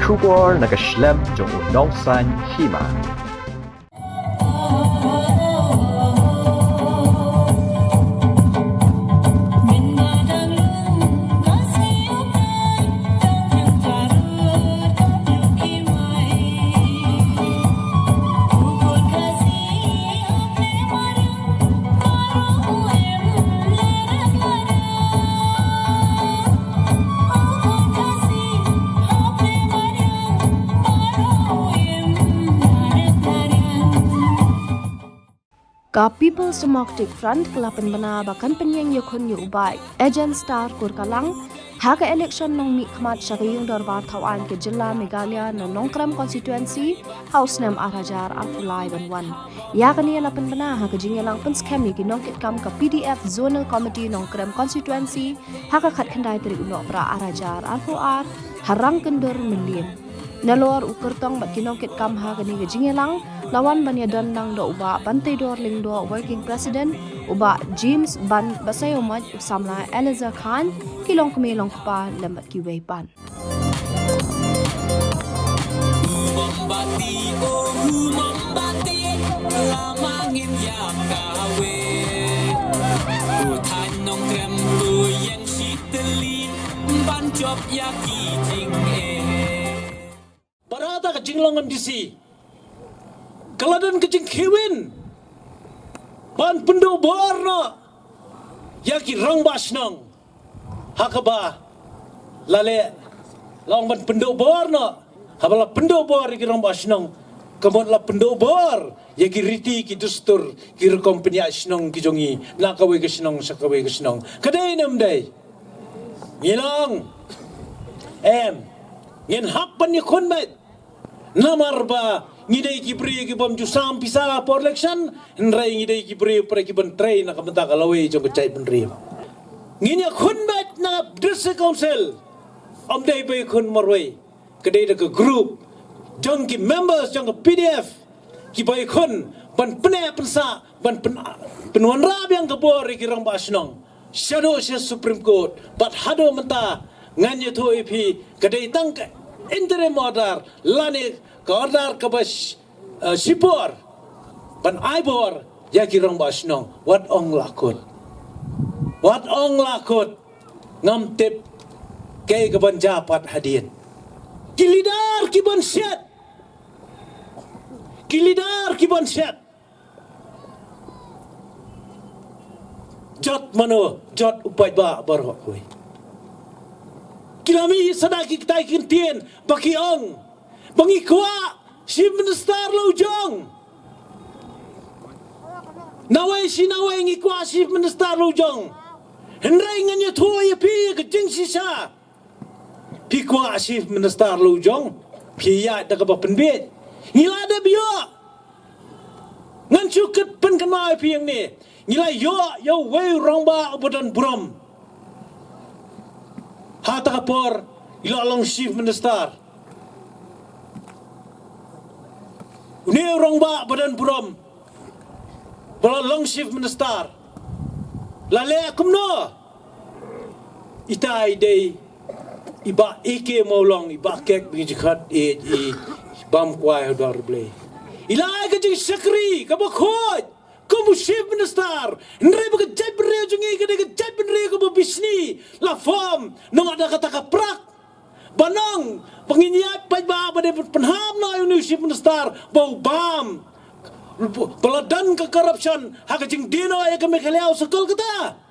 Schubor na geschlem jong udong san hima. Ka People's Democratic Front kelapan bena bahkan penyeng yukun yu ubai agent star kur kalang haga election nong mi khmat syagayung darbar thawan ke jilla Meghalaya na Nongkrem constituency house nam Arajar Alpulai Banwan ya kani lapan bena haga jingelang pen scam ki nongkit kam ka PDF zonal committee Nongkrem constituency haga khat khandai teri unok pra Arajar Alpuar harang kendur melien nalor ukur tong bat kinongkit kam ha kani gejingelang lawan banyadan nang do uba bantai dor ling do working president uba James ban basayo maj samla Eliza Khan kilong kumelong pa lambat ki weipan Mambati oh mambati lamangin ya kawe utan Nongkrem tu yang siteli ban job ya ki jing Barata ka jinglong MDC Kaladan ka jing Kevin Ban pendo borno Yaki rang basnong Hakaba Lale Long ban pendo borno Habala pendo bor yaki rang basnong Kamon la pendo bor Yaki riti ki dustur Ki rekompeni asnong ki jongi Nakawai ka sinong sakawai ka sinong Kadai namday Ngilong Ngin hapan ni konmet Namar ba ngidai ki pri ki bom jusam pisa por election nrai ngidai ki pri pre ki ban train na kamenta kalawai jo bechai penri nginya konmet na district council om dai bay kon marwai kedai de group jong ki members jong PDF ki bay kon ban pene pensa ban penwan rab yang kebor ki rang basnong shadow Supreme Court but hado menta nganya to EP kedai tang interim order lani ke order ke bas sipor ban aibor ya kirong basnong wat ong lakut ngam tip kay ke ban japat hadin kilidar ki ban set jot mano jot upai ba barhok koi kilami sadaki kita kintian baki ong bangi kwa chief minister lo jong nawai ngi kwa chief minister lo jong hendrai nganya thoi pi ke jing sisa pi kwa chief minister lo jong pi ya da ka ba penbet ngila da bio ngan chuket pen kanai pi yang ni ngila yo wei rong ba obodan brom Hata kapor ilo along chief minister Uni orang ba badan buram Bala long chief minister Lale akumno Itai day Iba ike maulong Iba kek bingi jikat Bam kway hodar blay Ilai ka jing sakri Kabakot Kamu chief minister Nre baka jaypenre jungi Kadai ka jaypenre Kamu bisni La form Nung ada kata kaprak Banang Penginyat Pajba Pada penham na yung chief minister Bau bam Peladan ke corruption Haka jing dino Ay kami kaliaw Sekal kata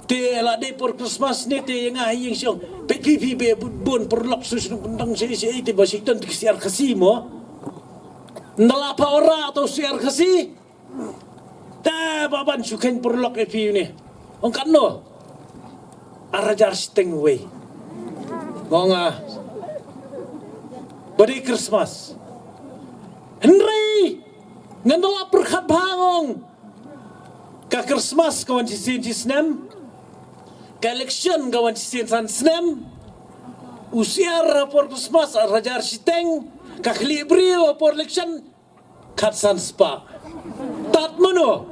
Te la de por Christmas ni te yang ay yang siyong PPP bun perlok susunong pendang sini te basitan ti siar kasi mo Nalapa ora atau siar kasi Ta baban sukan perlok epi ni Ong kano Arajar siteng way Ngonga Badi Christmas Henry Ngandala perkhat bangong Ka Christmas kawan sisin sisnem Ka election kawan sisin san snem Usiar por Christmas Arajar siteng Ka klibri por election Kat san spa Tat mano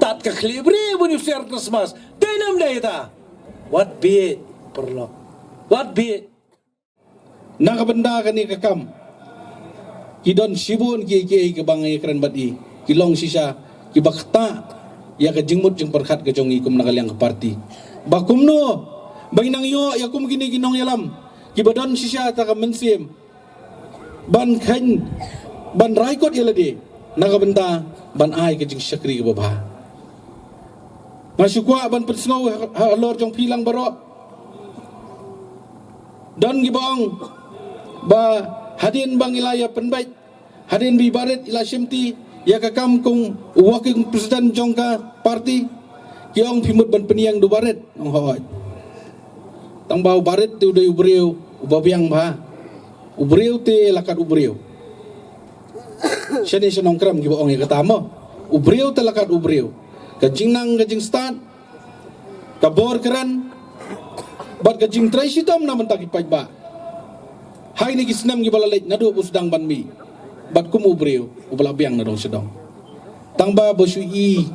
Tat ka klibri Buni usiar Christmas Dainam da ita What be it perlok What be it nakabenda kani kakam kidon sibun ki bangai keren badi kilong sisa ki bakta ya ka jingmut jing perkhat ka jongi kum nakaliang ka parti bakumno bagi nang yo ya kum kini kinong yalam ki badon sisa ta ka mensim ban khan ban raikot yalade nakabenda ban ai ka jing syakri ka baba masyukwa ban persngau halor jong pilang barok don gibong ba hadin bang ilaya penbaik hadin bi baret ila syimti ya kakam kung wakil presiden jongka parti kiong pimut ban peniang do baret ong hawat tang bau baret tu de ubreu ubabiang ba ubreu te lakat ubreu syane senong kram gibong ya katamo ubreu te lakat ubreu kajing nang kajing start kabor keran bat kajing trai sitom na mentaki pajba hai ni kisnam gi balalait nadu usdang banmi bat kum ubreu ubala biang na dong sedong tangba bosui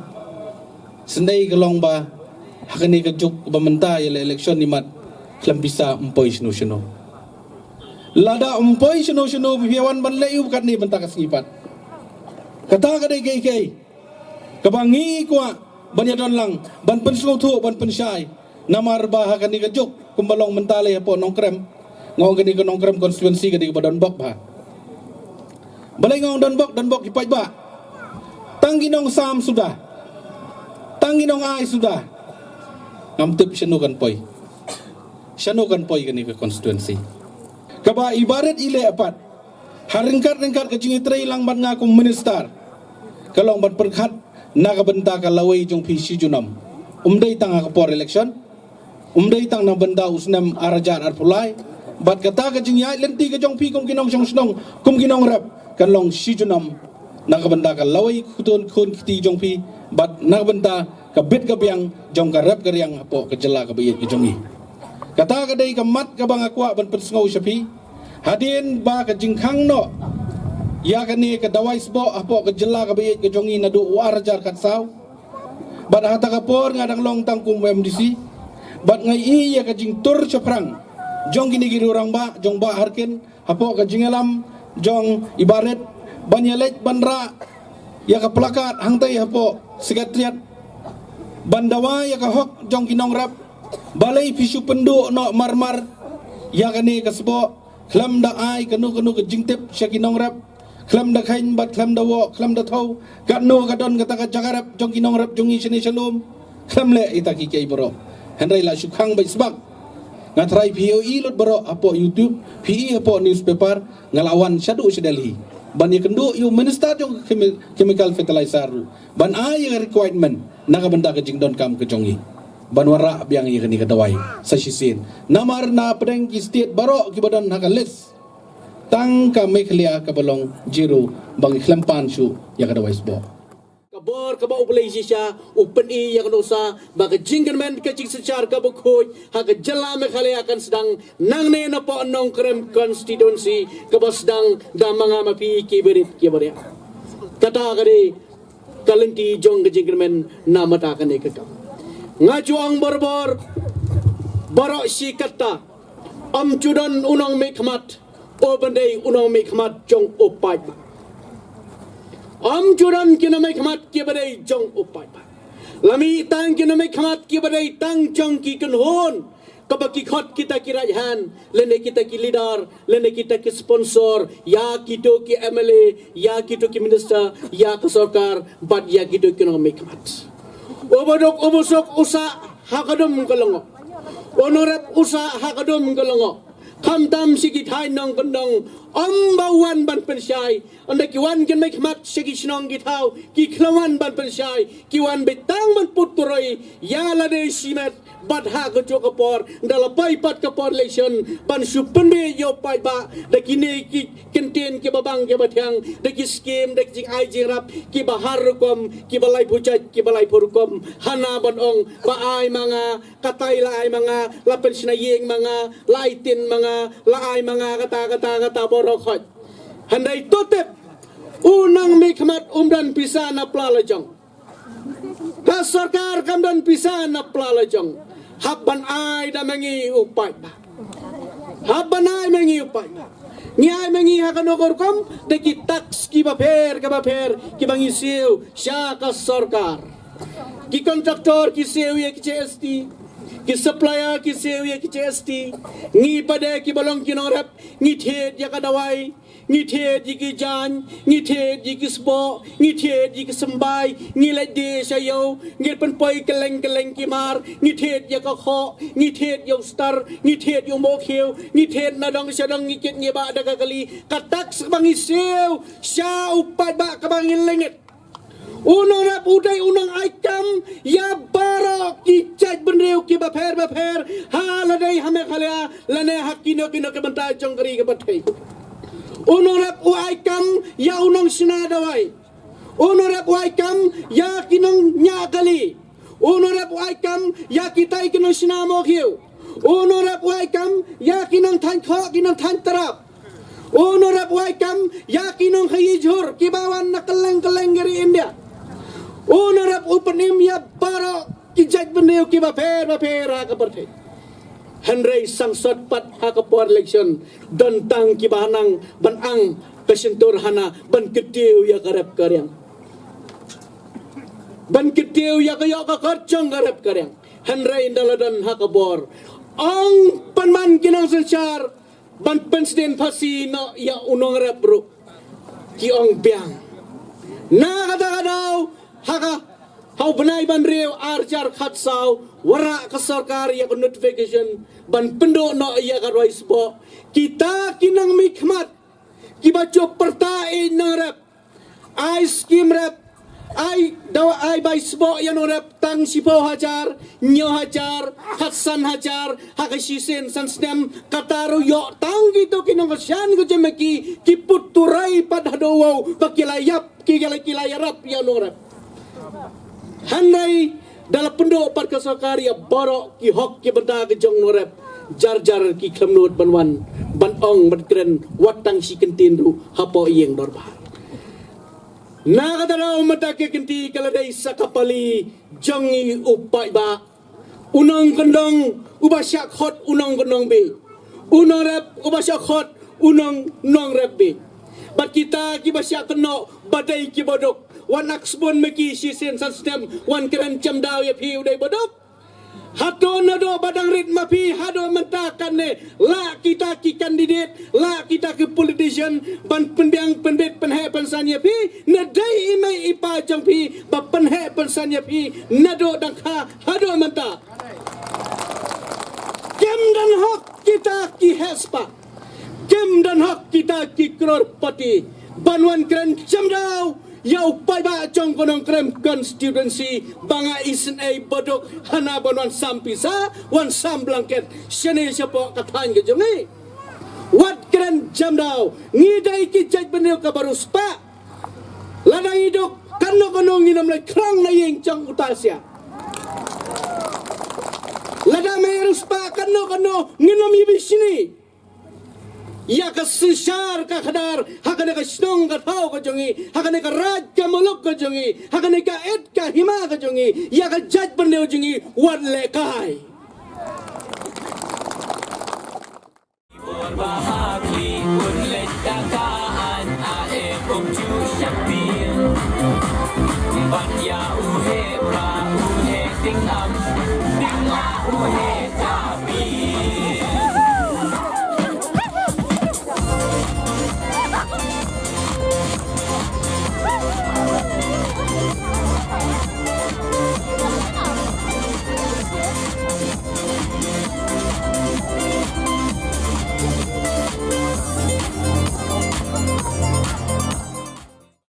sendai kelong ba hakani ka juk ba menta ya election ni mat klam bisa empoi sino lada empoi sino biawan ban leu kat ni benta kasipat kata ka dei kai kabangi kwa banyadon lang ban pensung thu ban pensai namar ba hakani ka juk kumbalong mentale po nongkrem ngong gani ka nongkrem konstituensi gadi ka Don Bok ba balai ngong Don Bok ipaj ba tangginong sam sudah tangginong ai sudah ngamtip syanukan poi gani ka konstituensi kaba ibarat ile apat haringkat ka jingitrai lang ban nga kum minister kalong ban perkhat nakabenta ka laway jong PC junam umday tang ka por election umday tang na benda usnam arajar arpulai bat kata ka jing ya lenti ka jong pi kum kinong song snong kum kinong rap kalong si junam nakabenta ka laway kutun kun kiti jong pi bat nakabenta ka bit ka biang jong ka rap ka riang apo ka jela ka bayit ka jongi kata ka day ka mat ka bang akwa ban pensngau syapi hadin ba ka jingkhang no ya kani ka dawai sbo apo ka jela ka bayit ka jongi nadu warajar kat saw bat hata ka por ngadang long tang kum MDC bat ngai iya ka jing tur chaprang jong gini giri orang ba jong ba harkin apo ka jingalam jong ibaret banyalet bandra ya ka plakat hangtai apo sekretariat bandawa ya ka hok jong kinong rap balai pisu penduk no marmar ya kani ka sbo klam da ai kanu ka jingtip syakinong rap klam da khain bat klam da wo klam da thau kanu ka don kata ka jagarap jong kinong rap jongi sini shalom klam le itaki kai boro henrai la sukhang bai sebab ngatrai POE lot boro apo YouTube PE apo newspaper ngalawan syadu sedalhi ban ya kendu yu minister jong chemical fertilizer ban ai requirement nakabenda ka jingdon kam ke jongi banwara biang iya kani kadawai sa sisin namar na pedeng ki state baro ki badan hakalis tang ka meklia ka balong jiro bang khlampan su ya kadawai sbo kabor ka ba uplay siya open i ya kanosa baga jinggan men ka jing secar ka bukhoy ha ka jala mekhalia kan sedang nang ne na po anong krem constituency ka basdang da mga mapi ki berit ki barya kata kade kalenti jong ka jinggan men namata kan ikakam ngajuang borbor borok si kata cudan unang mekmat o bandai unang mekmat jong opai cudan kina mekmat ki badai jong opai lami tang kina mekmat ki badai tang jong ki kenhon kabaki khot kita ki rajhan lene kita ki leader lene kita ki sponsor ya kito ki MLA ya kito ki minister ya ki sarkar bad ya kito ki unang mekmat obodok obosok usa hakadom kalongo onorep usa hakadom kalongo kamtam sigit hai nong kandong ambawan ban pensai anda kiwan ken mek mat sigi snong githau ki klawan ban pensai kiwan betang ban puturoi ya la de simet bat ha ko kapor dala pai pat kapor election ban supende yo pai ba de kini ki kenten ki babang ke bathang de ki scheme de ki ai jirap ki bahar kom ki balai pujat ki balai purkom hana ban ong ba ai manga katai la ai manga la pensna yeng manga laitin manga la ai manga kata borokot handai totep unang mekmat umdan pisa na plalajong ka sarkar kamdan pisa na plalajong haban ai da mengi upai ba haban ai mengi ngi upai ngi ai mengi hakanogor kom de ki tax ki baper ki bangi siu sya ka sarkar ki kontraktor ki siu ye ki CST ki supplier ki siu ye ki CST ngi pade ki balong ki norap ngi thet ya kadawai ngi thet ki jan ngi thet ki sbo ngi thet ki sambai ngi la de sayo ngi pen poi keleng ki mar ngi thet ya ka kho ngi thet yo star ngi thet yo mo khiu ngi thet na dong sadang ngi ket ngi ba da ka kali katak bangi siu sya upat ba ka bangi lengit unang rap udai unang aikam ya baro ki chat benreu ki baper haladai hame khalya lane hakino kino ke banta jongkari ke bathai unang rap u aikam ya unang sinadawai unang rap u aikam ya kinong nyakali unang rap u aikam ya kitai kinong sinamo khiu unang rap u aikam ya kinong than kho kinong than tarap unang rap u aikam ya kinong khayijhur kibawan na keleng geri India Unarap upanim ya para kijat beneu ki baper ha ka partai. Henry sangsot pat ha ka por election dan tang ki bahanang ban ang pesentur hana ban ketiu ya karep karyang. Ban ketiu ya ka karcong karep karyang. Henry daladan ha ka bor. Ang panman kinang sensar ban pensden pasi no ya unong rep bro. Ki ong biang. Na kata haka hau benai ban reu arjar khatsau wara ka sarkar ya notification ban pendo no ya ka roisbo kita kinang mikmat ki baco pertai nang rap ai skim rap ai dawa ai bai sbo ya no rap tang sipo hajar nyo hajar khatsan hajar haka sisen sansnem kataru yo tang gitu kinang syan ko jemeki ki puturai padhadowo pakilayap ki kilayarap ya no rap Handai dalam pendok part kasakaria borok ki hok ki benda ke jong norep jar ki klemnut banwan banong badkren watang si kentindu hapo iyeng dorba na kadaraw mata ke kenti kaladai sakapali jongi upai ba unong kendong ubasyak hot unong kendong be unong rep ubasyak hot unong nong rep be bat kita ki basyak keno badai ki bodok wan aksbon meki sisen sistem wan keren camdaw ya piu dai bodok hato nado badang rit mapi hado mentakan ne la kita ki kandidat la kita ki politician ban pendiang penbet penhe pensan ya pi na dai imai ipa jang pi ba penhe pensan ya pi nado dang kha hado menta kem dan hak kita ki hespa kem dan hak kita ki crorepati banwan keren camdaw ya upai ba jong konong krem constituency banga isen ai bodok hana bonwan sampisa wan sam blanket sene siapa katan ke jongi wat keren jamdau ngidai ki jaj beneu ka baruspa ladang idok kanno konong nginam lai krang na yeng jong utasia ladang meruspa kanno nginam yibisini ya ka sishar ka khadar hakane ka snong ka thau ka jongi hakane ka raj ka molok ka jongi hakane ka et ka hima ka jongi ya ka jaj bandeu jongi wat le kai Bahagi unlet dakaan ae pungju syakbil Bat ya uhe pra uhe ting am uhe